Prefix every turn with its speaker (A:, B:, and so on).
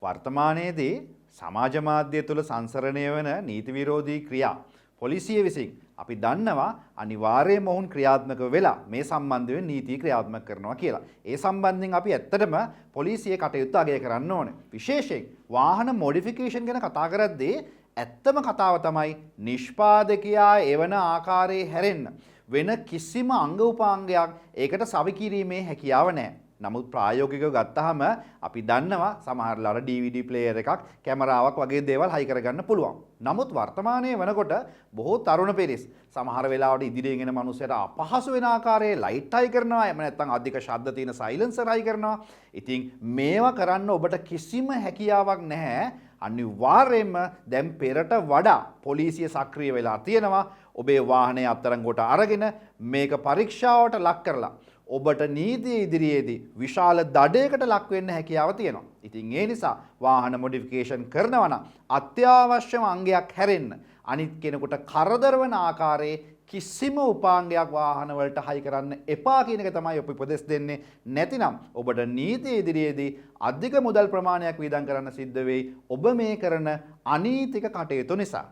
A: වර්තමානයේදී සමාජ මාධ්‍ය තුළ සංසරණය වන නීති විරෝධී ක්‍රියා පොලිසිය විසින් අපි දන්නවා අනිවාර්යයෙන්ම ඔවුන් ක්‍රියාත්මක වෙලා මේ සම්බන්ධයෙන් නීති ක්‍රියාත්මක කරනවා කියලා. ඒ සම්බන්ධයෙන් අපි ඇත්තටම පොලිසියේ කටයුතු අගය කරන්න ඕනේ. විශේෂයෙන් වාහන මොඩිෆිකේෂන් ගැන කතා කරද්දී ඇත්තම කතාව තමයි නිෂ්පාදකයා එවන ආකාරයේ හැරෙන්න වෙන කිසිම අංග උපාංගයක් ඒකට සවි කිරීමේ හැකියාව නැහැ. නමුත් ප්‍රායෝගිකව ගත්තාම අපි දන්නවා සමහරලාට DVD ප්ලේයර් එකක් කැමරාවක් වගේ දේවල් හයි කරගන්න පුළුවන්. නමුත් වර්තමානයේ වෙනකොට බොහෝ තරුණ පිරිස් සමහර වෙලාවට ඉදිරියෙන් එන මිනිස්සුන්ට අපහසු වෙන ආකාරයේ ලයිට් හයි කරනවා. එහෙම නැත්නම් අධික ශබ්ද තියෙන සයිලන්සර් හයි කරනවා. ඉතින් මේවා කරන්න ඔබට කිසිම හැකියාවක් නැහැ. අනිවාර්යයෙන්ම දැන් පෙරට වඩා පොලිසිය සක්‍රිය වෙලා තියෙනවා. ඔබේ වාහනය අත්අඩංගුවට අරගෙන මේක පරීක්ෂාවට ලක් කරලා ඔබට නීතිය ඉදිරියේදී විශාල දඩයකට ලක් වෙන්න හැකියාව තියෙනවා. ඉතින් ඒ නිසා වාහන මොඩිෆිකේෂන් කරනවා නම් අත්‍යවශ්‍යම අංගයක් හැරෙන්න අනිත් කෙනෙකුට කරදර වන ආකාරයේ කිසිම උපාංගයක් වාහන වලට හයි කරන්න එපා කියන එක තමයි අපි උපදෙස් දෙන්නේ. නැතිනම් ඔබට නීතිය ඉදිරියේදී අධික මුදල් ප්‍රමාණයක් වියදම් කරන්න සිද්ධ වෙයි. ඔබ මේ කරන අනීතික කටයුතු නිසා.